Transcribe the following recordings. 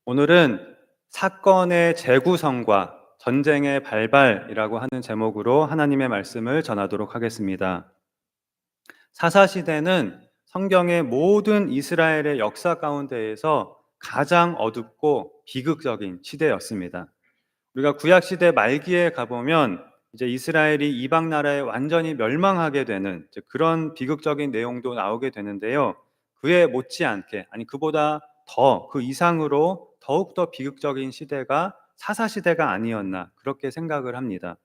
오늘은 사건의 재구성과 전쟁의 발발이라고 하는 제목으로 하나님의 말씀을 전하도록 하겠습니다. 사사시대는 성경의 모든 이스라엘의 역사 가운데에서 가장 어둡고 비극적인 시대였습니다. 우리가 구약시대 말기에 가보면 이제 이스라엘이 이방 나라에 완전히 멸망하게 되는 이제 그런 비극적인 내용도 나오게 되는데요. 그에 못지않게, 아니 그보다 더 그 이상으로 더욱더 비극적인 시대가 사사시대가 아니었나 그렇게 생각을 합니다.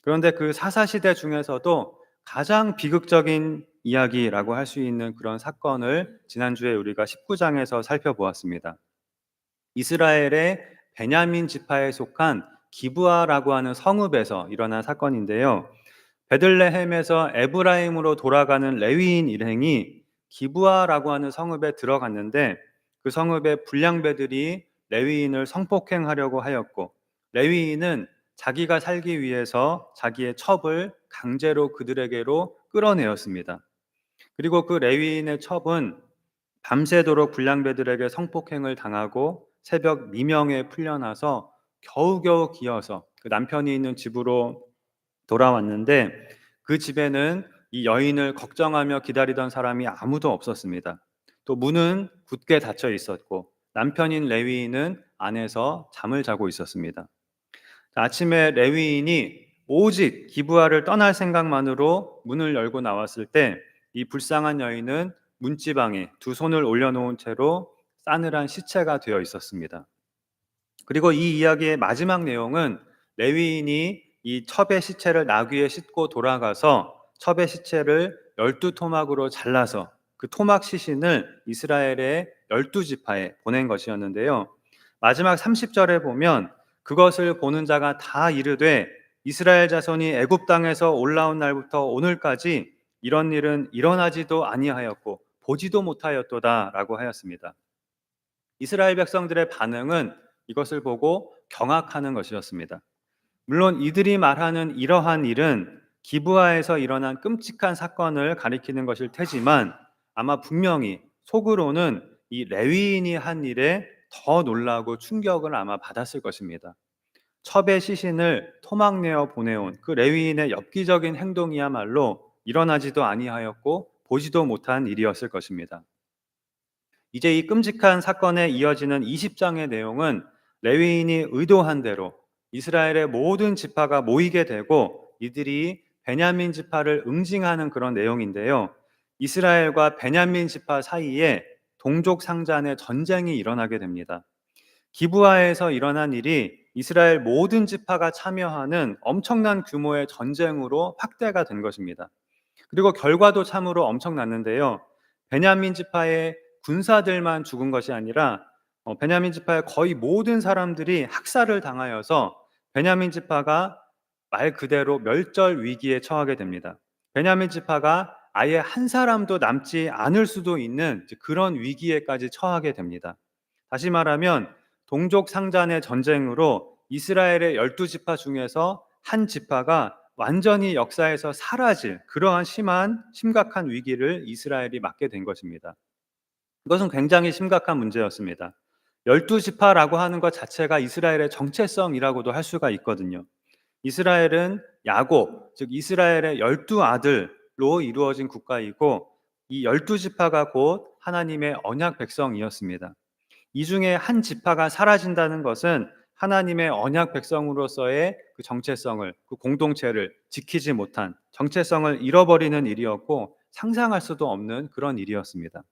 그런데 그 사사시대 중에서도 가장 비극적인 이야기라고 할 수 있는 그런 사건을 지난주에 우리가 19장에서 살펴보았습니다. 이스라엘의 베냐민 지파에 속한 기브아라고 하는 성읍에서 일어난 사건인데요. 베들레헴에서 에브라임으로 돌아가는 레위인 일행이 기브아라고 하는 성읍에 들어갔는데 그 성읍의 불량배들이 레위인을 성폭행하려고 하였고, 레위인은 자기가 살기 위해서 자기의 첩을 강제로 그들에게로 끌어내었습니다. 그리고 그 레위인의 첩은 밤새도록 불량배들에게 성폭행을 당하고 새벽 미명에 풀려나서 겨우겨우 기어서 그 남편이 있는 집으로 돌아왔는데, 그 집에는 이 여인을 걱정하며 기다리던 사람이 아무도 없었습니다. 또 문은 굳게 닫혀 있었고 남편인 레위인은 안에서 잠을 자고 있었습니다. 아침에 레위인이 오직 기브아를 떠날 생각만으로 문을 열고 나왔을 때 이 불쌍한 여인은 문지방에 두 손을 올려놓은 채로 싸늘한 시체가 되어 있었습니다. 그리고 이 이야기의 마지막 내용은 레위인이 이 첩의 시체를 나귀에 싣고 돌아가서 첩의 시체를 12토막으로 잘라서 그 토막 시신을 이스라엘의 12지파에 보낸 것이었는데요. 마지막 30절에 보면 그것을 보는 자가 다 이르되 이스라엘 자손이 애굽 땅에서 올라온 날부터 오늘까지 이런 일은 일어나지도 아니하였고 보지도 못하였도다라고 하였습니다. 이스라엘 백성들의 반응은 이것을 보고 경악하는 것이었습니다. 물론 이들이 말하는 이러한 일은 기브아에서 일어난 끔찍한 사건을 가리키는 것일 테지만 아마 분명히 속으로는 이 레위인이 한 일에 더 놀라고 충격을 아마 받았을 것입니다. 첩의 시신을 토막내어 보내온 그 레위인의 엽기적인 행동이야말로 일어나지도 아니하였고 보지도 못한 일이었을 것입니다. 이제 이 끔찍한 사건에 이어지는 20장의 내용은 레위인이 의도한 대로 이스라엘의 모든 지파가 모이게 되고 이들이 베냐민 지파를 응징하는 그런 내용인데요. 이스라엘과 베냐민 지파 사이에 동족 상잔의 전쟁이 일어나게 됩니다. 기브아에서 일어난 일이 이스라엘 모든 지파가 참여하는 엄청난 규모의 전쟁으로 확대가 된 것입니다. 그리고 결과도 참으로 엄청났는데요. 베냐민 지파의 군사들만 죽은 것이 아니라 베냐민 지파의 거의 모든 사람들이 학살을 당하여서 베냐민 지파가 말 그대로 멸절 위기에 처하게 됩니다. 베냐민 지파가 아예 한 사람도 남지 않을 수도 있는 그런 위기에까지 처하게 됩니다. 다시 말하면 동족 상잔의 전쟁으로 이스라엘의 12지파 중에서 한 지파가 완전히 역사에서 사라질 그러한 심각한 위기를 이스라엘이 맞게 된 것입니다. 이것은 굉장히 심각한 문제였습니다. 12지파라고 하는 것 자체가 이스라엘의 정체성이라고도 할 수가 있거든요. 이스라엘은 야곱, 즉 이스라엘의 12아들로 이루어진 국가이고 이 12지파가 곧 하나님의 언약 백성이었습니다. 이 중에 한 지파가 사라진다는 것은 하나님의 언약 백성으로서의 그 정체성을, 그 공동체를 지키지 못한 정체성을 잃어버리는 일이었고 상상할 수도 없는 그런 일이었습니다.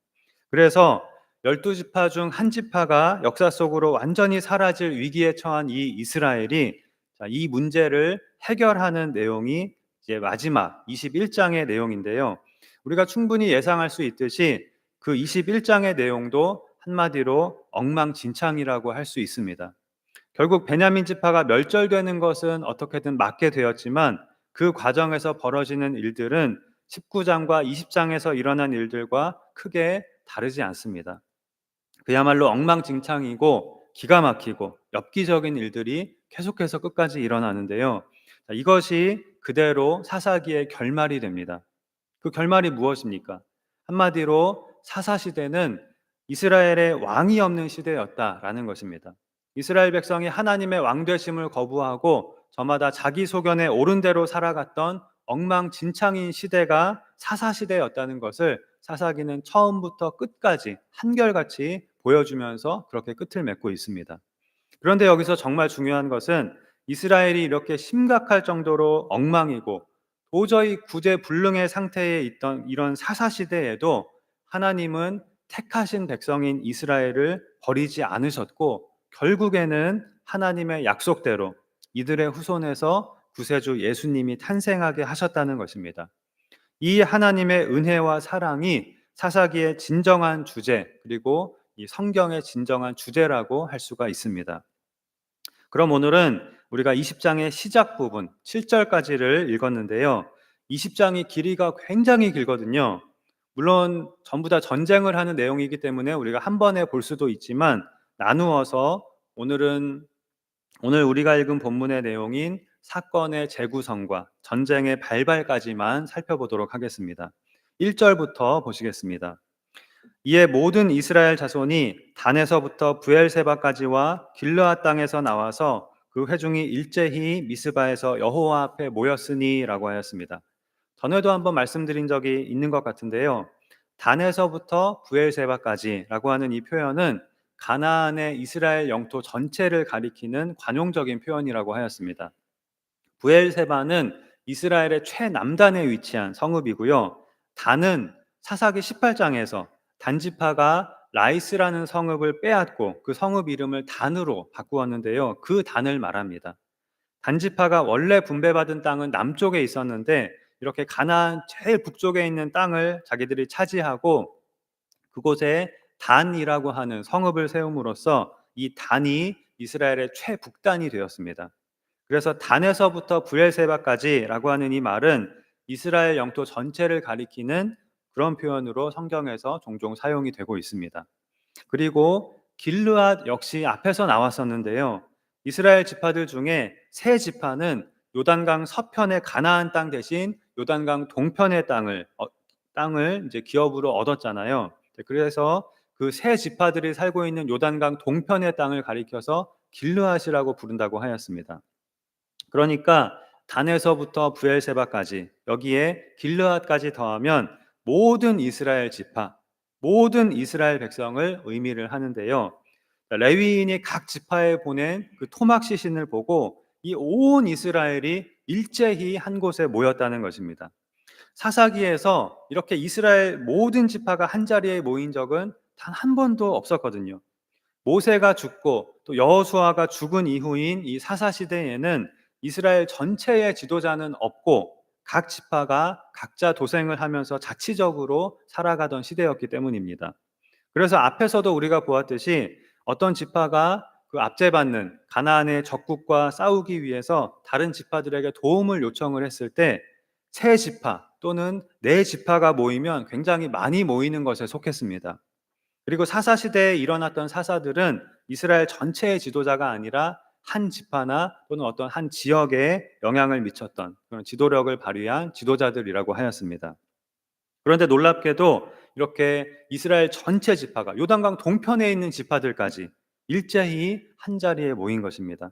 그래서 12지파 중 한 지파가 역사 속으로 완전히 사라질 위기에 처한 이 이스라엘이 이 문제를 해결하는 내용이 이제 마지막 21장의 내용인데요. 우리가 충분히 예상할 수 있듯이 그 21장의 내용도 한마디로 엉망진창이라고 할 수 있습니다. 결국 베냐민 지파가 멸절되는 것은 어떻게든 막게 되었지만 그 과정에서 벌어지는 일들은 19장과 20장에서 일어난 일들과 크게 다르지 않습니다. 그야말로 엉망진창이고 기가 막히고 엽기적인 일들이 계속해서 끝까지 일어나는데요. 이것이 그대로 사사기의 결말이 됩니다. 그 결말이 무엇입니까? 한마디로 사사시대는 이스라엘의 왕이 없는 시대였다라는 것입니다. 이스라엘 백성이 하나님의 왕 되심을 거부하고 저마다 자기 소견에 옳은 대로 살아갔던 엉망진창인 시대가 사사 시대였다는 것을 사사기는 처음부터 끝까지 한결같이 보여주면서 그렇게 끝을 맺고 있습니다. 그런데 여기서 정말 중요한 것은 이스라엘이 이렇게 심각할 정도로 엉망이고 도저히 구제불능의 상태에 있던 이런 사사 시대에도 하나님은 택하신 백성인 이스라엘을 버리지 않으셨고 결국에는 하나님의 약속대로 이들의 후손에서 구세주 예수님이 탄생하게 하셨다는 것입니다. 이 하나님의 은혜와 사랑이 사사기의 진정한 주제, 그리고 이 성경의 진정한 주제라고 할 수가 있습니다. 그럼 오늘은 우리가 20장의 시작 부분 7절까지를 읽었는데요. 20장이 길이가 굉장히 길거든요. 물론 전부 다 전쟁을 하는 내용이기 때문에 우리가 한 번에 볼 수도 있지만 나누어서 오늘 우리가 읽은 본문의 내용인 사건의 재구성과 전쟁의 발발까지만 살펴보도록 하겠습니다. 1절부터 보시겠습니다. 이에 모든 이스라엘 자손이 단에서부터 부엘세바까지와 길르앗 땅에서 나와서 그 회중이 일제히 미스바에서 여호와 앞에 모였으니라고 하였습니다. 전에도 한번 말씀드린 적이 있는 것 같은데요. 단에서부터 부엘세바까지라고 하는 이 표현은 가나안의 이스라엘 영토 전체를 가리키는 관용적인 표현이라고 하였습니다. 부엘세바는 이스라엘의 최남단에 위치한 성읍이고요. 단은 사사기 18장에서 단지파가 라이스라는 성읍을 빼앗고 그 성읍 이름을 단으로 바꾸었는데요. 그 단을 말합니다. 단지파가 원래 분배받은 땅은 남쪽에 있었는데 이렇게 가나안 제일 북쪽에 있는 땅을 자기들이 차지하고 그곳에 단이라고 하는 성읍을 세움으로써 이 단이 이스라엘의 최북단이 되었습니다. 그래서 단에서부터 브엘세바까지라고 하는 이 말은 이스라엘 영토 전체를 가리키는 그런 표현으로 성경에서 종종 사용이 되고 있습니다. 그리고 길르앗 역시 앞에서 나왔었는데요. 이스라엘 지파들 중에 세 지파는 요단강 서편의 가나안 땅 대신 요단강 동편의 땅을 이제 기업으로 얻었잖아요. 그래서 그 세 지파들이 살고 있는 요단강 동편의 땅을 가리켜서 길르앗이라고 부른다고 하였습니다. 그러니까 단에서부터 부엘세바까지 여기에 길르앗까지 더하면 모든 이스라엘 지파, 모든 이스라엘 백성을 의미를 하는데요. 레위인이 각 지파에 보낸 그 토막 시신을 보고 이 온 이스라엘이 일제히 한 곳에 모였다는 것입니다. 사사기에서 이렇게 이스라엘 모든 지파가 한 자리에 모인 적은 단 한 번도 없었거든요. 모세가 죽고 또 여호수아가 죽은 이후인 이 사사 시대에는 이스라엘 전체의 지도자는 없고 각 지파가 각자 도생을 하면서 자치적으로 살아가던 시대였기 때문입니다. 그래서 앞에서도 우리가 보았듯이 어떤 지파가 그 압제받는 가나안의 적국과 싸우기 위해서 다른 지파들에게 도움을 요청을 했을 때 세 지파 또는 네 지파가 모이면 굉장히 많이 모이는 것에 속했습니다. 그리고 사사 시대에 일어났던 사사들은 이스라엘 전체의 지도자가 아니라 한 지파나 또는 어떤 한 지역에 영향을 미쳤던 그런 지도력을 발휘한 지도자들이라고 하였습니다. 그런데 놀랍게도 이렇게 이스라엘 전체 지파가 요단강 동편에 있는 지파들까지 일제히 한 자리에 모인 것입니다.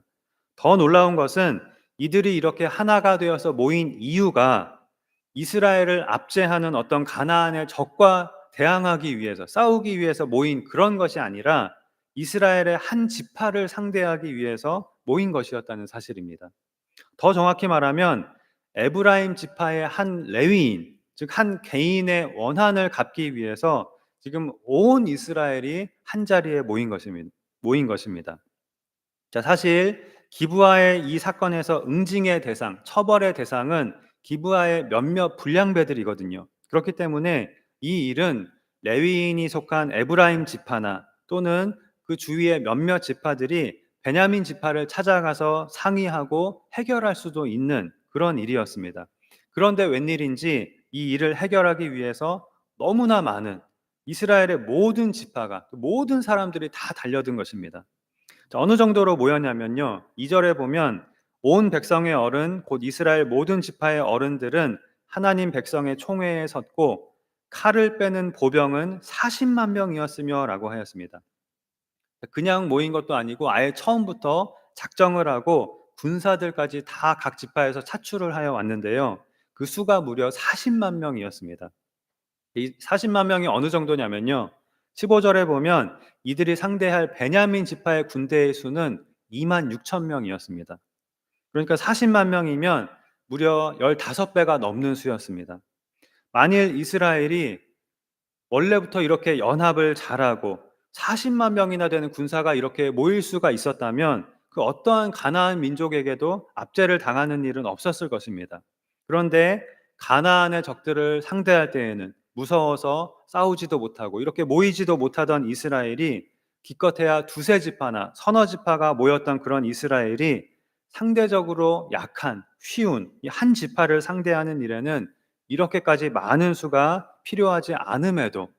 더 놀라운 것은 이들이 이렇게 하나가 되어서 모인 이유가 이스라엘을 압제하는 어떤 가나안의 적과 대항하기 위해서 싸우기 위해서 모인 그런 것이 아니라 이스라엘의 한 지파를 상대하기 위해서 모인 것이었다는 사실입니다. 더 정확히 말하면 에브라임 지파의 한 레위인, 즉 한 개인의 원한을 갚기 위해서 지금 온 이스라엘이 한 자리에 모인 것입니다. 자, 사실 기브아의 이 사건에서 응징의 대상, 처벌의 대상은 기브아의 몇몇 불량배들이거든요. 그렇기 때문에 이 일은 레위인이 속한 에브라임 지파나 또는 그 주위의 몇몇 지파들이 베냐민 지파를 찾아가서 상의하고 해결할 수도 있는 그런 일이었습니다. 그런데 웬일인지 이 일을 해결하기 위해서 너무나 많은 이스라엘의 모든 지파가, 모든 사람들이 다 달려든 것입니다. 어느 정도로 모였냐면요. 2절에 보면 온 백성의 어른 곧 이스라엘 모든 지파의 어른들은 하나님 백성의 총회에 섰고 칼을 빼는 보병은 40만 명이었으며라고 하였습니다. 그냥 모인 것도 아니고 아예 처음부터 작정을 하고 군사들까지 다 각 지파에서 차출을 하여 왔는데요. 그 수가 무려 40만 명이었습니다. 이 40만 명이 어느 정도냐면요. 15절에 보면 이들이 상대할 베냐민 지파의 군대의 수는 2만 6천 명이었습니다. 그러니까 40만 명이면 무려 15배가 넘는 수였습니다. 만일 이스라엘이 원래부터 이렇게 연합을 잘하고 40만 명이나 되는 군사가 이렇게 모일 수가 있었다면 그 어떠한 가나안 민족에게도 압제를 당하는 일은 없었을 것입니다. 그런데 가나안의 적들을 상대할 때에는 무서워서 싸우지도 못하고 이렇게 모이지도 못하던 이스라엘이 기껏해야 두세 지파나 서너 지파가 모였던 그런 이스라엘이 상대적으로 약한 쉬운 이 한 지파를 상대하는 일에는 이렇게까지 많은 수가 필요하지 않음에도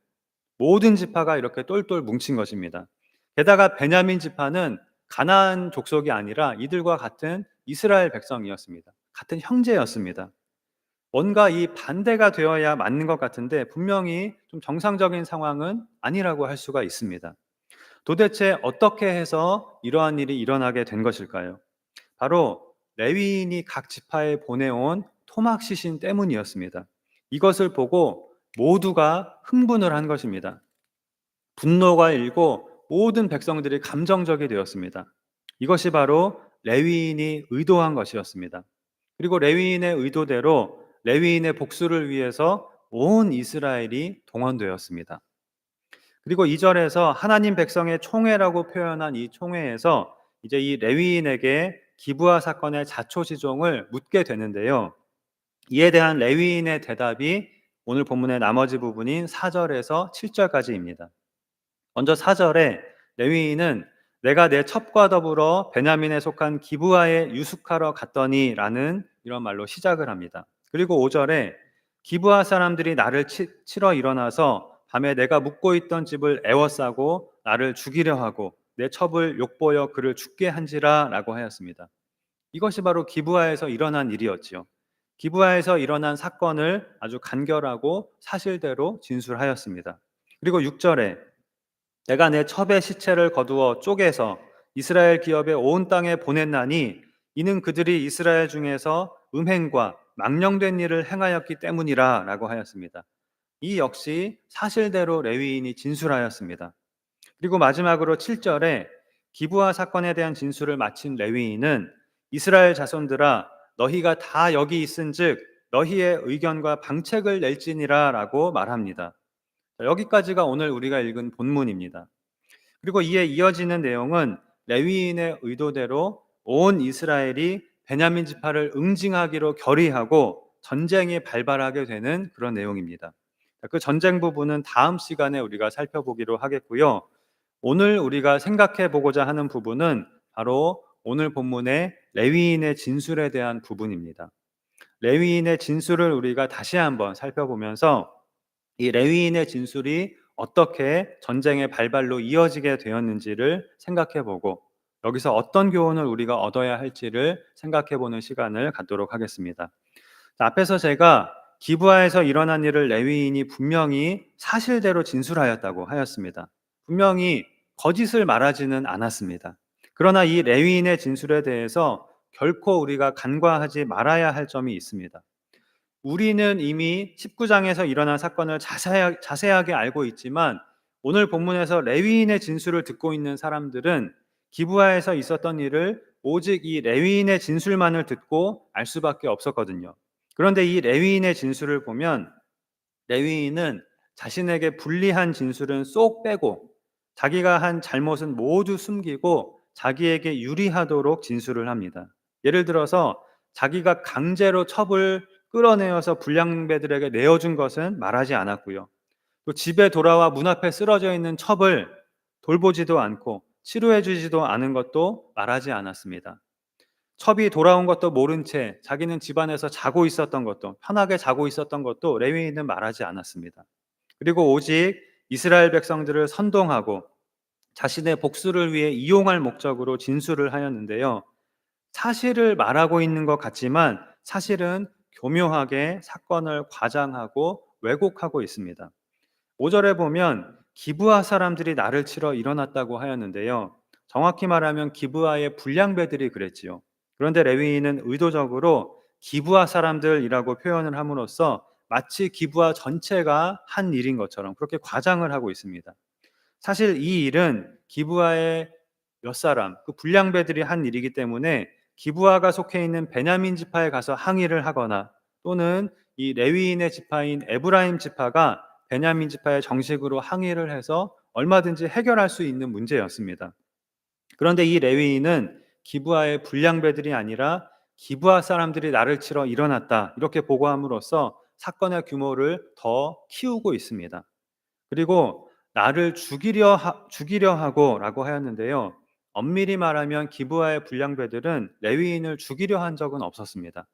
모든 지파가 이렇게 똘똘 뭉친 것입니다. 게다가 베냐민 지파는 가나안 족속이 아니라 이들과 같은 이스라엘 백성이었습니다. 같은 형제였습니다. 뭔가 이 반대가 되어야 맞는 것 같은데 분명히 좀 정상적인 상황은 아니라고 할 수가 있습니다. 도대체 어떻게 해서 이러한 일이 일어나게 된 것일까요? 바로 레위인이 각 지파에 보내온 토막 시신 때문이었습니다. 이것을 보고 모두가 흥분을 한 것입니다. 분노가 일고 모든 백성들이 감정적이 되었습니다. 이것이 바로 레위인이 의도한 것이었습니다. 그리고 레위인의 의도대로 레위인의 복수를 위해서 온 이스라엘이 동원되었습니다. 그리고 2절에서 하나님 백성의 총회라고 표현한 이 총회에서 이제 이 레위인에게 기브아 사건의 자초지종을 묻게 되는데요. 이에 대한 레위인의 대답이 오늘 본문의 나머지 부분인 4절에서 7절까지입니다. 먼저 4절에 레위인은 내가 내 첩과 더불어 베냐민에 속한 기브아에 유숙하러 갔더니 라는 이런 말로 시작을 합니다. 그리고 5절에 기브아 사람들이 나를 치러 일어나서 밤에 내가 묵고 있던 집을 에워싸고 나를 죽이려 하고 내 첩을 욕보여 그를 죽게 한지라 라고 하였습니다. 이것이 바로 기브아에서 일어난 일이었지요. 기브아에서 일어난 사건을 아주 간결하고 사실대로 진술하였습니다. 그리고 6절에 내가 내 첩의 시체를 거두어 쪼개서 이스라엘 기업의 온 땅에 보냈나니 이는 그들이 이스라엘 중에서 음행과 망령된 일을 행하였기 때문이라 라고 하였습니다. 이 역시 사실대로 레위인이 진술하였습니다. 그리고 마지막으로 7절에 기브아 사건에 대한 진술을 마친 레위인은 이스라엘 자손들아 너희가 다 여기 있은즉 너희의 의견과 방책을 낼지니라 라고 말합니다. 여기까지가 오늘 우리가 읽은 본문입니다. 그리고 이에 이어지는 내용은 레위인의 의도대로 온 이스라엘이 베냐민 지파를 응징하기로 결의하고 전쟁이 발발하게 되는 그런 내용입니다. 그 전쟁 부분은 다음 시간에 우리가 살펴보기로 하겠고요. 오늘 우리가 생각해 보고자 하는 부분은 바로 오늘 본문의 레위인의 진술에 대한 부분입니다. 레위인의 진술을 우리가 다시 한번 살펴보면서 이 레위인의 진술이 어떻게 전쟁의 발발로 이어지게 되었는지를 생각해 보고 여기서 어떤 교훈을 우리가 얻어야 할지를 생각해 보는 시간을 갖도록 하겠습니다. 앞에서 제가 기브아에서 일어난 일을 레위인이 분명히 사실대로 진술하였다고 하였습니다. 분명히 거짓을 말하지는 않았습니다. 그러나 이 레위인의 진술에 대해서 결코 우리가 간과하지 말아야 할 점이 있습니다. 우리는 이미 19장에서 일어난 사건을 자세하게 알고 있지만 오늘 본문에서 레위인의 진술을 듣고 있는 사람들은 기브아에서 있었던 일을 오직 이 레위인의 진술만을 듣고 알 수밖에 없었거든요. 그런데 이 레위인의 진술을 보면 레위인은 자신에게 불리한 진술은 쏙 빼고 자기가 한 잘못은 모두 숨기고 자기에게 유리하도록 진술을 합니다. 예를 들어서 자기가 강제로 첩을 끌어내어서 불량배들에게 내어준 것은 말하지 않았고요. 또 집에 돌아와 문 앞에 쓰러져 있는 첩을 돌보지도 않고 치료해주지도 않은 것도 말하지 않았습니다. 첩이 돌아온 것도 모른 채 자기는 집안에서 자고 있었던 것도 편하게 자고 있었던 것도 레위인은 말하지 않았습니다. 그리고 오직 이스라엘 백성들을 선동하고 자신의 복수를 위해 이용할 목적으로 진술을 하였는데요. 사실을 말하고 있는 것 같지만 사실은 교묘하게 사건을 과장하고 왜곡하고 있습니다. 5절에 보면 기브아 사람들이 나를 치러 일어났다고 하였는데요. 정확히 말하면 기브아의 불량배들이 그랬지요. 그런데 레위인은 의도적으로 기브아 사람들이라고 표현을 함으로써 마치 기브아 전체가 한 일인 것처럼 그렇게 과장을 하고 있습니다. 사실 이 일은 기브아의 몇 사람, 그 불량배들이 한 일이기 때문에 기브아가 속해 있는 베냐민 지파에 가서 항의를 하거나 또는 이 레위인의 지파인 에브라임 지파가 베냐민 지파에 정식으로 항의를 해서 얼마든지 해결할 수 있는 문제였습니다. 그런데 이 레위인은 기브아의 불량배들이 아니라 기브아 사람들이 나를 치러 일어났다 이렇게 보고함으로써 사건의 규모를 더 키우고 있습니다. 그리고 나를 죽이려 하고라고 하였는데요. 엄밀히 말하면 기브아의 불량배들은 레위인을 죽이려 한 적은 없었습니다.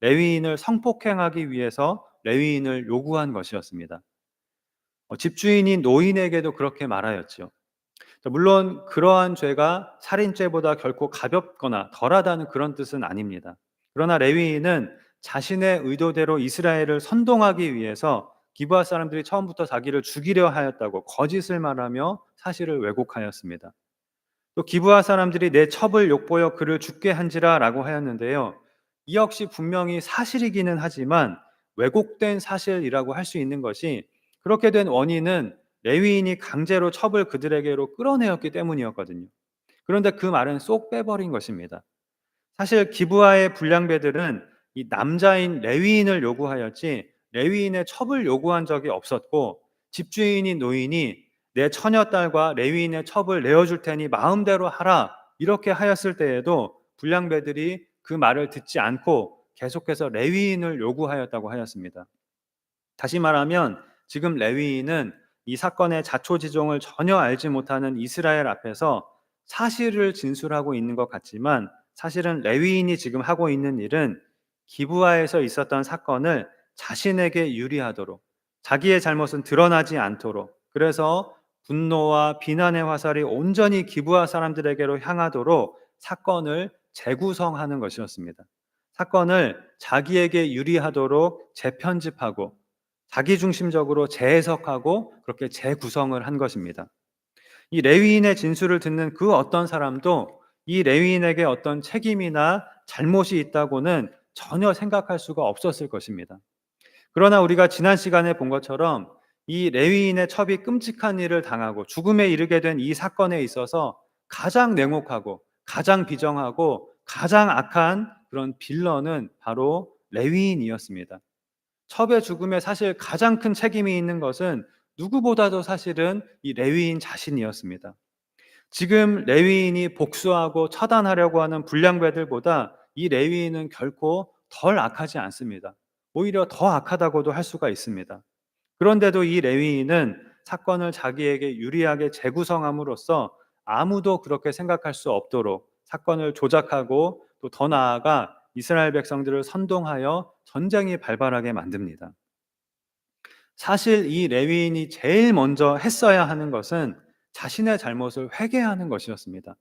레위인을 성폭행하기 위해서 레위인을 요구한 것이었습니다. 집주인인 노인에게도 그렇게 말하였죠. 물론 그러한 죄가 살인죄보다 결코 가볍거나 덜하다는 그런 뜻은 아닙니다. 그러나 레위인은 자신의 의도대로 이스라엘을 선동하기 위해서 기브아 사람들이 처음부터 자기를 죽이려 하였다고 거짓을 말하며 사실을 왜곡하였습니다. 또 기브아 사람들이 내 첩을 욕보여 그를 죽게 한지라라고 하였는데요. 이 역시 분명히 사실이기는 하지만 왜곡된 사실이라고 할 수 있는 것이 그렇게 된 원인은 레위인이 강제로 첩을 그들에게로 끌어내었기 때문이었거든요. 그런데 그 말은 쏙 빼버린 것입니다. 사실 기브아의 불량배들은 이 남자인 레위인을 요구하였지 레위인의 첩을 요구한 적이 없었고 집주인인 노인이 내 처녀딸과 레위인의 첩을 내어줄 테니 마음대로 하라 이렇게 하였을 때에도 불량배들이 그 말을 듣지 않고 계속해서 레위인을 요구하였다고 하였습니다. 다시 말하면 지금 레위인은 이 사건의 자초지종을 전혀 알지 못하는 이스라엘 앞에서 사실을 진술하고 있는 것 같지만 사실은 레위인이 지금 하고 있는 일은 기브아에서 있었던 사건을 자신에게 유리하도록 자기의 잘못은 드러나지 않도록 그래서 분노와 비난의 화살이 온전히 기브아 사람들에게로 향하도록 사건을 재구성하는 것이었습니다. 사건을 자기에게 유리하도록 재편집하고 자기중심적으로 재해석하고 그렇게 재구성을 한 것입니다. 이 레위인의 진술을 듣는 그 어떤 사람도 이 레위인에게 어떤 책임이나 잘못이 있다고는 전혀 생각할 수가 없었을 것입니다. 그러나 우리가 지난 시간에 본 것처럼 이 레위인의 첩이 끔찍한 일을 당하고 죽음에 이르게 된 이 사건에 있어서 가장 냉혹하고 가장 비정하고 가장 악한 그런 빌런은 바로 레위인이었습니다. 첩의 죽음에 사실 가장 큰 책임이 있는 것은 누구보다도 사실은 이 레위인 자신이었습니다. 지금 레위인이 복수하고 처단하려고 하는 불량배들보다 이 레위인은 결코 덜 악하지 않습니다. 오히려 더 악하다고도 할 수가 있습니다. 그런데도 이 레위인은 사건을 자기에게 유리하게 재구성함으로써 아무도 그렇게 생각할 수 없도록 사건을 조작하고 또 더 나아가 이스라엘 백성들을 선동하여 전쟁이 발발하게 만듭니다. 사실 이 레위인이 제일 먼저 했어야 하는 것은 자신의 잘못을 회개하는 것이었습니다.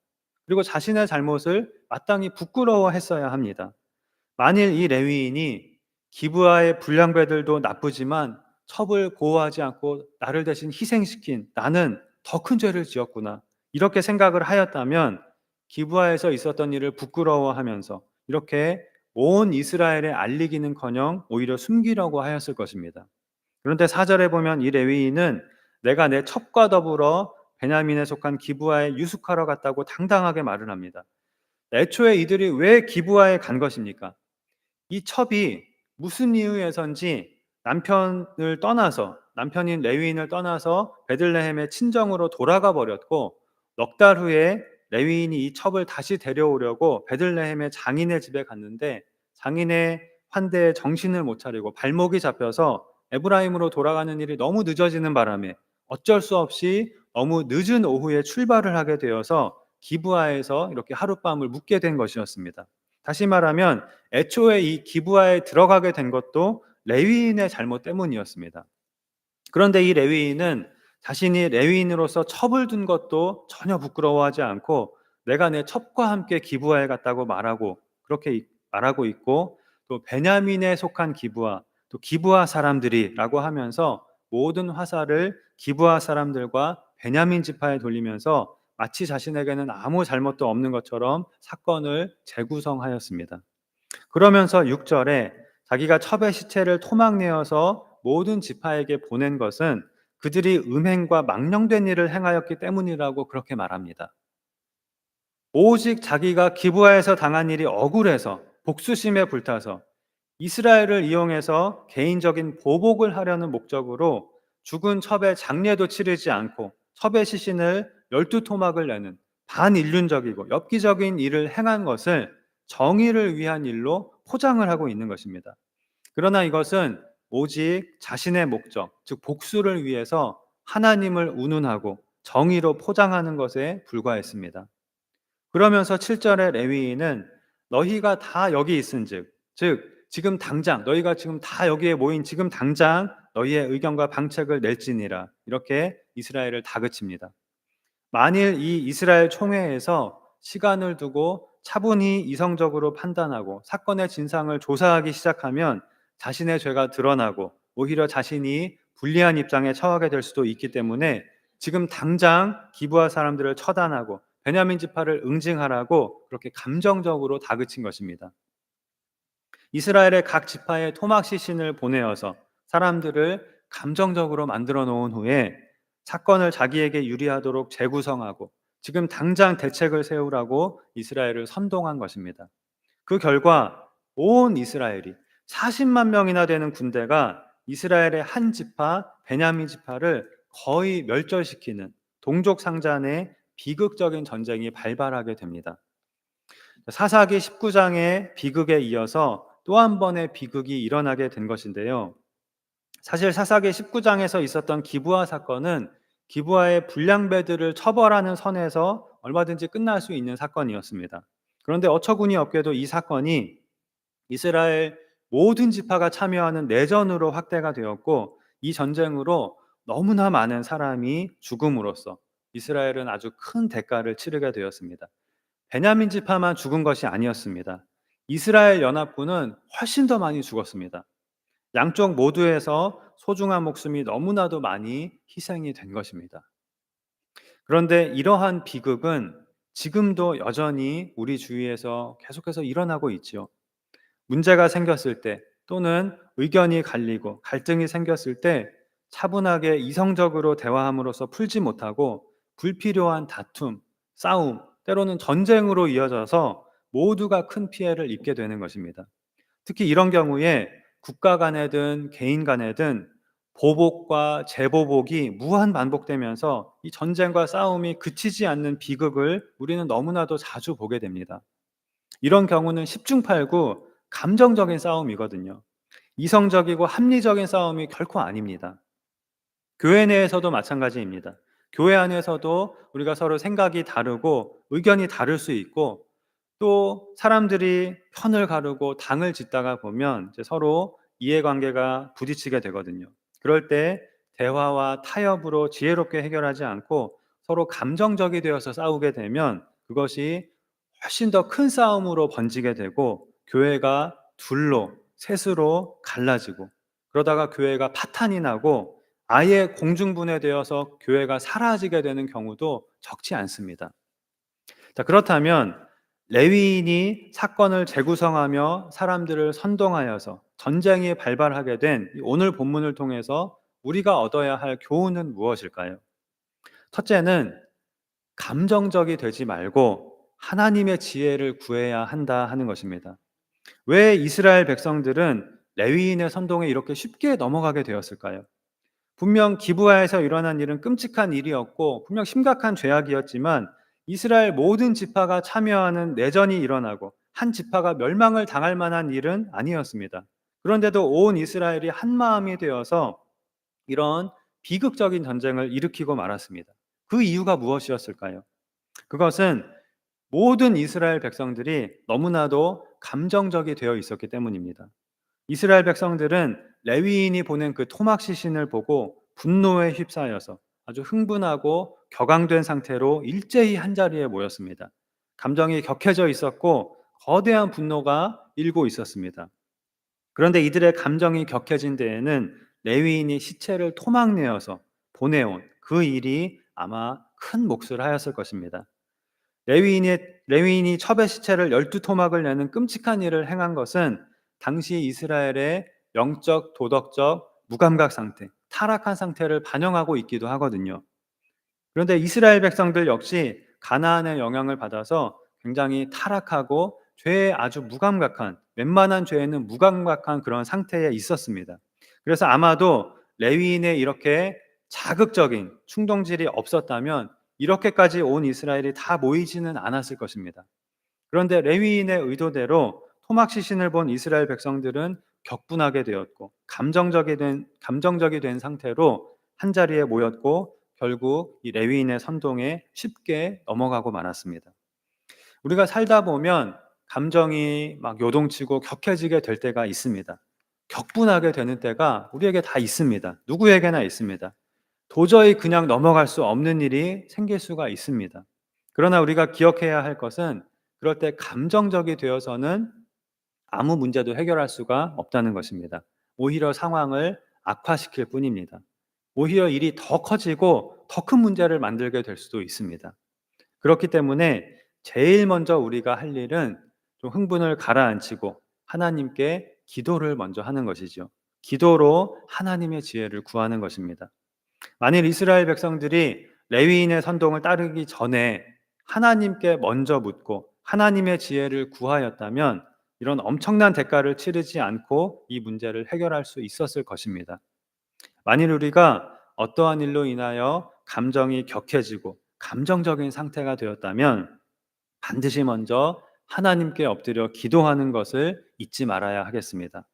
그리고 자신의 잘못을 마땅히 부끄러워했어야 합니다. 만일 이 레위인이 기브아의 불량배들도 나쁘지만 첩을 보호하지 않고 나를 대신 희생시킨 나는 더 큰 죄를 지었구나 이렇게 생각을 하였다면 기브아에서 있었던 일을 부끄러워하면서 이렇게 온 이스라엘에 알리기는커녕 오히려 숨기려고 하였을 것입니다. 그런데 4절에 보면 이 레위인은 내가 내 첩과 더불어 베냐민에 속한 기브아에 유숙하러 갔다고 당당하게 말을 합니다. 애초에 이들이 왜 기브아에 간 것입니까? 이 첩이 무슨 이유에선지 남편을 떠나서 남편인 레위인을 떠나서 베들레헴의 친정으로 돌아가 버렸고 넉 달 후에 레위인이 이 첩을 다시 데려오려고 베들레헴의 장인의 집에 갔는데 장인의 환대에 정신을 못 차리고 발목이 잡혀서 에브라임으로 돌아가는 일이 너무 늦어지는 바람에 어쩔 수 없이 너무 늦은 오후에 출발을 하게 되어서 기브아에서 이렇게 하룻밤을 묵게 된 것이었습니다. 다시 말하면 애초에 이 기브아에 들어가게 된 것도 레위인의 잘못 때문이었습니다. 그런데 이 레위인은 자신이 레위인으로서 첩을 둔 것도 전혀 부끄러워하지 않고 내가 내 첩과 함께 기브아에 갔다고 말하고 그렇게 말하고 있고 또 베냐민에 속한 기브아 또 기브아 사람들이라고 하면서 모든 화살을 기브아 사람들과 베냐민 지파에 돌리면서 마치 자신에게는 아무 잘못도 없는 것처럼 사건을 재구성하였습니다. 그러면서 6절에 자기가 첩의 시체를 토막내어서 모든 지파에게 보낸 것은 그들이 음행과 망령된 일을 행하였기 때문이라고 그렇게 말합니다. 오직 자기가 기브아에서 당한 일이 억울해서 복수심에 불타서 이스라엘을 이용해서 개인적인 보복을 하려는 목적으로 죽은 첩의 장례도 치르지 않고 첩의 시신을 12토막을 내는 반인륜적이고 엽기적인 일을 행한 것을 정의를 위한 일로 포장을 하고 있는 것입니다. 그러나 이것은 오직 자신의 목적, 즉 복수를 위해서 하나님을 운운하고 정의로 포장하는 것에 불과했습니다. 그러면서 7절의 레위인은 너희가 다 여기 있은즉, 즉 지금 당장 너희가 지금 다 여기에 모인 지금 당장 너희의 의견과 방책을 낼지니라, 이렇게 이스라엘을 다그칩니다. 만일 이 이스라엘 총회에서 시간을 두고 차분히 이성적으로 판단하고 사건의 진상을 조사하기 시작하면 자신의 죄가 드러나고 오히려 자신이 불리한 입장에 처하게 될 수도 있기 때문에 지금 당장 기브아 사람들을 처단하고 베냐민 지파를 응징하라고 그렇게 감정적으로 다그친 것입니다. 이스라엘의 각 지파에 토막 시신을 보내어서 사람들을 감정적으로 만들어 놓은 후에 사건을 자기에게 유리하도록 재구성하고 지금 당장 대책을 세우라고 이스라엘을 선동한 것입니다. 그 결과 온 이스라엘이 40만 명이나 되는 군대가 이스라엘의 한 지파 베냐민 지파를 거의 멸절시키는 동족 상잔의 비극적인 전쟁이 발발하게 됩니다. 사사기 19장의 비극에 이어서 또 한 번의 비극이 일어나게 된 것인데요. 사실 사사기 19장에서 있었던 기브아 사건은 기브아의 불량배들을 처벌하는 선에서 얼마든지 끝날 수 있는 사건이었습니다. 그런데 어처구니 없게도 이 사건이 이스라엘 모든 지파가 참여하는 내전으로 확대가 되었고, 이 전쟁으로 너무나 많은 사람이 죽음으로써 이스라엘은 아주 큰 대가를 치르게 되었습니다. 베냐민 지파만 죽은 것이 아니었습니다. 이스라엘 연합군은 훨씬 더 많이 죽었습니다. 양쪽 모두에서 소중한 목숨이 너무나도 많이 희생이 된 것입니다. 그런데 이러한 비극은 지금도 여전히 우리 주위에서 계속해서 일어나고 있죠. 문제가 생겼을 때 또는 의견이 갈리고 갈등이 생겼을 때 차분하게 이성적으로 대화함으로써 풀지 못하고 불필요한 다툼, 싸움, 때로는 전쟁으로 이어져서 모두가 큰 피해를 입게 되는 것입니다. 특히 이런 경우에 국가 간에든 개인 간에든 보복과 재보복이 무한 반복되면서 이 전쟁과 싸움이 그치지 않는 비극을 우리는 너무나도 자주 보게 됩니다. 이런 경우는 10중 8구 감정적인 싸움이거든요. 이성적이고 합리적인 싸움이 결코 아닙니다. 교회 내에서도 마찬가지입니다. 교회 안에서도 우리가 서로 생각이 다르고 의견이 다를 수 있고, 또 사람들이 편을 가르고 당을 짓다가 보면 이제 서로 이해관계가 부딪히게 되거든요. 그럴 때 대화와 타협으로 지혜롭게 해결하지 않고 서로 감정적이 되어서 싸우게 되면 그것이 훨씬 더 큰 싸움으로 번지게 되고 교회가 둘로 셋으로 갈라지고, 그러다가 교회가 파탄이 나고 아예 공중분해되어서 교회가 사라지게 되는 경우도 적지 않습니다. 자, 그렇다면 레위인이 사건을 재구성하며 사람들을 선동하여서 전쟁이 발발하게 된 오늘 본문을 통해서 우리가 얻어야 할 교훈은 무엇일까요? 첫째는 감정적이 되지 말고 하나님의 지혜를 구해야 한다 하는 것입니다. 왜 이스라엘 백성들은 레위인의 선동에 이렇게 쉽게 넘어가게 되었을까요? 분명 기브아에서 일어난 일은 끔찍한 일이었고 분명 심각한 죄악이었지만 이스라엘 모든 지파가 참여하는 내전이 일어나고 한 지파가 멸망을 당할 만한 일은 아니었습니다. 그런데도 온 이스라엘이 한 마음이 되어서 이런 비극적인 전쟁을 일으키고 말았습니다. 그 이유가 무엇이었을까요? 그것은 모든 이스라엘 백성들이 너무나도 감정적이 되어 있었기 때문입니다. 이스라엘 백성들은 레위인이 보낸 그 토막 시신을 보고 분노에 휩싸여서 아주 흥분하고 격앙된 상태로 일제히 한자리에 모였습니다. 감정이 격해져 있었고 거대한 분노가 일고 있었습니다. 그런데 이들의 감정이 격해진 데에는 레위인이 시체를 토막내어서 보내온 그 일이 아마 큰 몫을 하였을 것입니다. 레위인이, 레위인이 첩의 시체를 12토막을 내는 끔찍한 일을 행한 것은 당시 이스라엘의 영적, 도덕적, 무감각 상태, 타락한 상태를 반영하고 있기도 하거든요. 그런데 이스라엘 백성들 역시 가나안의 영향을 받아서 굉장히 타락하고 죄에 아주 무감각한, 웬만한 죄에는 무감각한 그런 상태에 있었습니다. 그래서 아마도 레위인의 이렇게 자극적인 충동질이 없었다면 이렇게까지 온 이스라엘이 다 모이지는 않았을 것입니다. 그런데 레위인의 의도대로 토막 시신을 본 이스라엘 백성들은 격분하게 되었고 감정적이 된 상태로 한 자리에 모였고 결국 이 레위인의 선동에 쉽게 넘어가고 말았습니다. 우리가 살다 보면 감정이 막 요동치고 격해지게 될 때가 있습니다. 격분하게 되는 때가 우리에게 다 있습니다. 누구에게나 있습니다. 도저히 그냥 넘어갈 수 없는 일이 생길 수가 있습니다. 그러나 우리가 기억해야 할 것은 그럴 때 감정적이 되어서는 아무 문제도 해결할 수가 없다는 것입니다. 오히려 상황을 악화시킬 뿐입니다. 오히려 일이 더 커지고 더 큰 문제를 만들게 될 수도 있습니다. 그렇기 때문에 제일 먼저 우리가 할 일은 좀 흥분을 가라앉히고 하나님께 기도를 먼저 하는 것이죠. 기도로 하나님의 지혜를 구하는 것입니다. 만일 이스라엘 백성들이 레위인의 선동을 따르기 전에 하나님께 먼저 묻고 하나님의 지혜를 구하였다면 이런 엄청난 대가를 치르지 않고 이 문제를 해결할 수 있었을 것입니다. 만일 우리가 어떠한 일로 인하여 감정이 격해지고 감정적인 상태가 되었다면 반드시 먼저 하나님께 엎드려 기도하는 것을 잊지 말아야 하겠습니다.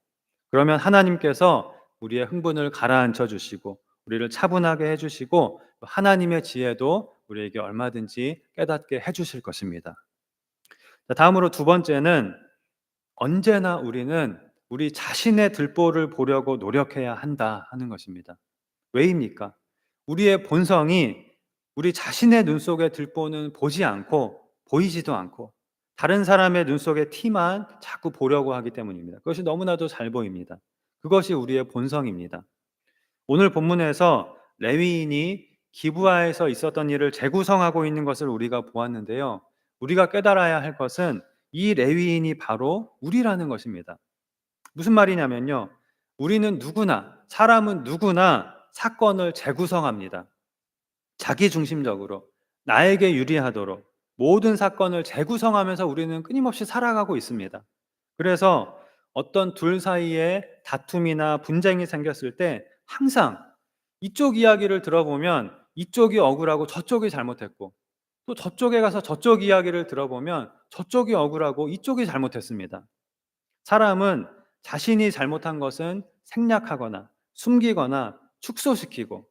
그러면 하나님께서 우리의 흥분을 가라앉혀 주시고 우리를 차분하게 해 주시고 하나님의 지혜도 우리에게 얼마든지 깨닫게 해 주실 것입니다. 다음으로 두 번째는 언제나 우리는 우리 자신의 들보를 보려고 노력해야 한다 하는 것입니다. 왜입니까? 우리의 본성이 우리 자신의 눈 속의 들보는 보지 않고 보이지도 않고 다른 사람의 눈 속의 티만 자꾸 보려고 하기 때문입니다. 그것이 너무나도 잘 보입니다. 그것이 우리의 본성입니다. 오늘 본문에서 레위인이 기브아에서 있었던 일을 재구성하고 있는 것을 우리가 보았는데요. 우리가 깨달아야 할 것은 이 레위인이 바로 우리라는 것입니다. 무슨 말이냐면요. 우리는 누구나, 사람은 누구나 사건을 재구성합니다. 자기 중심적으로, 나에게 유리하도록 모든 사건을 재구성하면서 우리는 끊임없이 살아가고 있습니다. 그래서 어떤 둘 사이에 다툼이나 분쟁이 생겼을 때 항상 이쪽 이야기를 들어보면 이쪽이 억울하고 저쪽이 잘못했고 또 저쪽에 가서 저쪽 이야기를 들어보면 저쪽이 억울하고 이쪽이 잘못했습니다. 사람은 자신이 잘못한 것은 생략하거나 숨기거나 축소시키고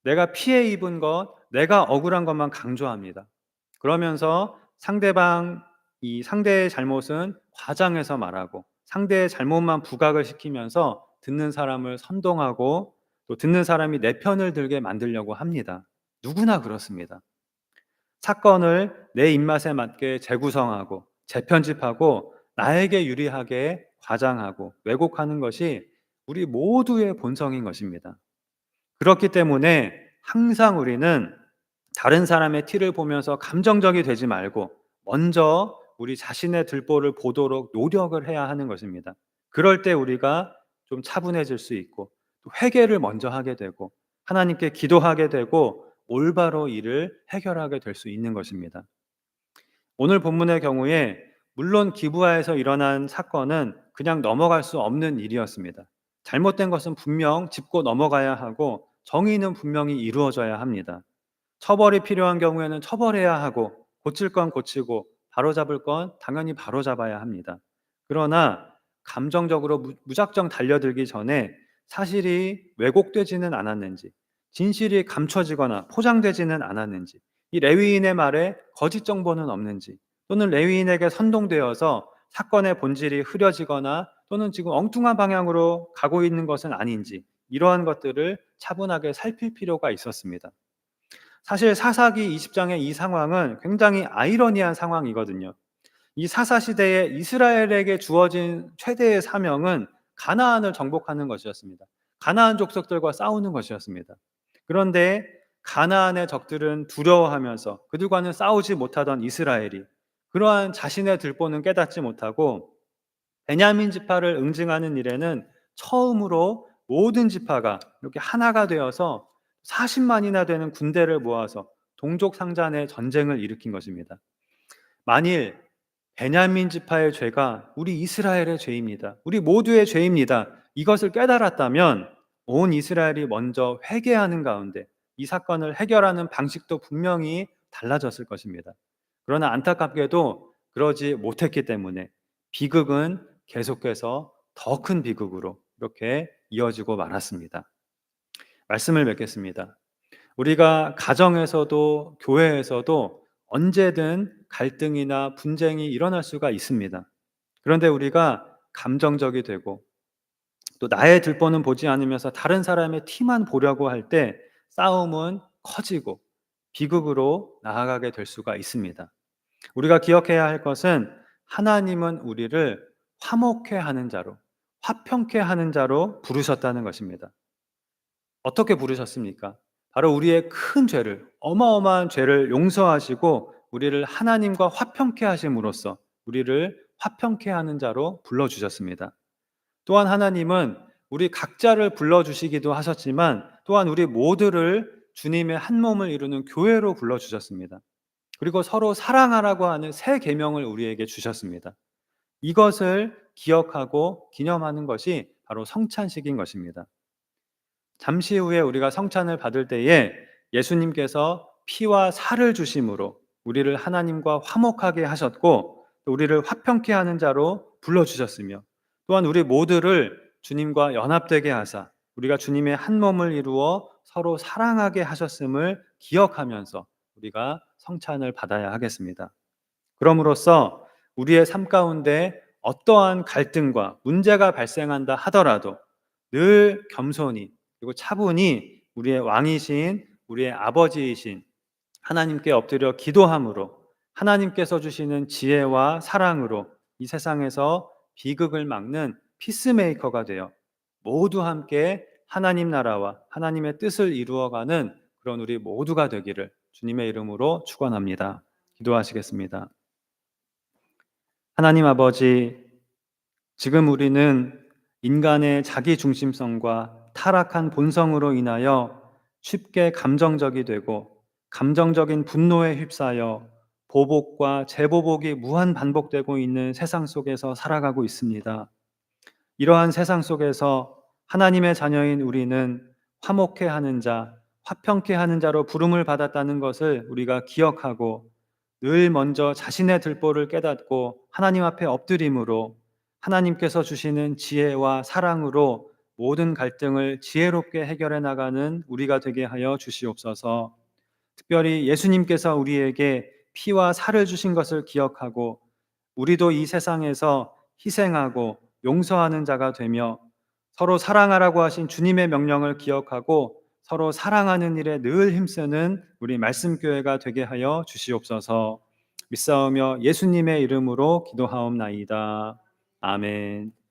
내가 피해 입은 것, 내가 억울한 것만 강조합니다. 그러면서 이 상대의 잘못은 과장해서 말하고 상대의 잘못만 부각을 시키면서 듣는 사람을 선동하고 또 듣는 사람이 내 편을 들게 만들려고 합니다. 누구나 그렇습니다. 사건을 내 입맛에 맞게 재구성하고 재편집하고 나에게 유리하게 과장하고 왜곡하는 것이 우리 모두의 본성인 것입니다. 그렇기 때문에 항상 우리는 다른 사람의 티를 보면서 감정적이 되지 말고 먼저 우리 자신의 들보를 보도록 노력을 해야 하는 것입니다. 그럴 때 우리가 좀 차분해질 수 있고 또 회개를 먼저 하게 되고 하나님께 기도하게 되고 올바로 일을 해결하게 될 수 있는 것입니다. 오늘 본문의 경우에 물론 기브아에서 일어난 사건은 그냥 넘어갈 수 없는 일이었습니다. 잘못된 것은 분명 짚고 넘어가야 하고 정의는 분명히 이루어져야 합니다. 처벌이 필요한 경우에는 처벌해야 하고 고칠 건 고치고 바로잡을 건 당연히 바로잡아야 합니다. 그러나 감정적으로 무작정 달려들기 전에 사실이 왜곡되지는 않았는지 진실이 감춰지거나 포장되지는 않았는지 이 레위인의 말에 거짓 정보는 없는지 또는 레위인에게 선동되어서 사건의 본질이 흐려지거나 또는 지금 엉뚱한 방향으로 가고 있는 것은 아닌지 이러한 것들을 차분하게 살필 필요가 있었습니다. 사실 사사기 20장의 이 상황은 굉장히 아이러니한 상황이거든요. 이 사사 시대에 이스라엘에게 주어진 최대의 사명은 가나안을 정복하는 것이었습니다. 가나안 족속들과 싸우는 것이었습니다. 그런데 가나안의 적들은 두려워하면서 그들과는 싸우지 못하던 이스라엘이 그러한 자신의 들보는 깨닫지 못하고 베냐민 지파를 응징하는 일에는 처음으로 모든 지파가 이렇게 하나가 되어서 40만이나 되는 군대를 모아서 동족 상잔의 전쟁을 일으킨 것입니다. 만일 베냐민 지파의 죄가 우리 이스라엘의 죄입니다. 우리 모두의 죄입니다. 이것을 깨달았다면 온 이스라엘이 먼저 회개하는 가운데 이 사건을 해결하는 방식도 분명히 달라졌을 것입니다. 그러나 안타깝게도 그러지 못했기 때문에 비극은 계속해서 더 큰 비극으로 이렇게 이어지고 말았습니다. 말씀을 맺겠습니다. 우리가 가정에서도 교회에서도 언제든 갈등이나 분쟁이 일어날 수가 있습니다. 그런데 우리가 감정적이 되고 또 나의 들보는 보지 않으면서 다른 사람의 티만 보려고 할 때 싸움은 커지고 비극으로 나아가게 될 수가 있습니다. 우리가 기억해야 할 것은 하나님은 우리를 화목해 하는 자로, 화평케 하는 자로 부르셨다는 것입니다. 어떻게 부르셨습니까? 바로 우리의 큰 죄를, 어마어마한 죄를 용서하시고 우리를 하나님과 화평케 하심으로써 우리를 화평케 하는 자로 불러주셨습니다. 또한 하나님은 우리 각자를 불러주시기도 하셨지만 또한 우리 모두를 주님의 한 몸을 이루는 교회로 불러주셨습니다. 그리고 서로 사랑하라고 하는 새 계명을 우리에게 주셨습니다. 이것을 기억하고 기념하는 것이 바로 성찬식인 것입니다. 잠시 후에 우리가 성찬을 받을 때에 예수님께서 피와 살을 주심으로 우리를 하나님과 화목하게 하셨고 또 우리를 화평케 하는 자로 불러주셨으며 또한 우리 모두를 주님과 연합되게 하사 우리가 주님의 한 몸을 이루어 서로 사랑하게 하셨음을 기억하면서 우리가 성찬을 받아야 하겠습니다. 그럼으로써 우리의 삶 가운데 어떠한 갈등과 문제가 발생한다 하더라도 늘 겸손히 그리고 차분히 우리의 왕이신 우리의 아버지이신 하나님께 엎드려 기도함으로 하나님께서 주시는 지혜와 사랑으로 이 세상에서 비극을 막는 피스메이커가 되어 모두 함께 하나님 나라와 하나님의 뜻을 이루어가는 그런 우리 모두가 되기를 주님의 이름으로 축원합니다. 기도하시겠습니다. 하나님 아버지, 지금 우리는 인간의 자기 중심성과 타락한 본성으로 인하여 쉽게 감정적이 되고 감정적인 분노에 휩싸여 보복과 재보복이 무한 반복되고 있는 세상 속에서 살아가고 있습니다. 이러한 세상 속에서 하나님의 자녀인 우리는 화목해 하는 자, 화평케 하는 자로 부름을 받았다는 것을 우리가 기억하고 늘 먼저 자신의 들보를 깨닫고 하나님 앞에 엎드림으로 하나님께서 주시는 지혜와 사랑으로 모든 갈등을 지혜롭게 해결해 나가는 우리가 되게 하여 주시옵소서. 특별히 예수님께서 우리에게 피와 살을 주신 것을 기억하고 우리도 이 세상에서 희생하고 용서하는 자가 되며 서로 사랑하라고 하신 주님의 명령을 기억하고 서로 사랑하는 일에 늘 힘쓰는 우리 말씀교회가 되게 하여 주시옵소서. 믿사오며 예수님의 이름으로 기도하옵나이다. 아멘.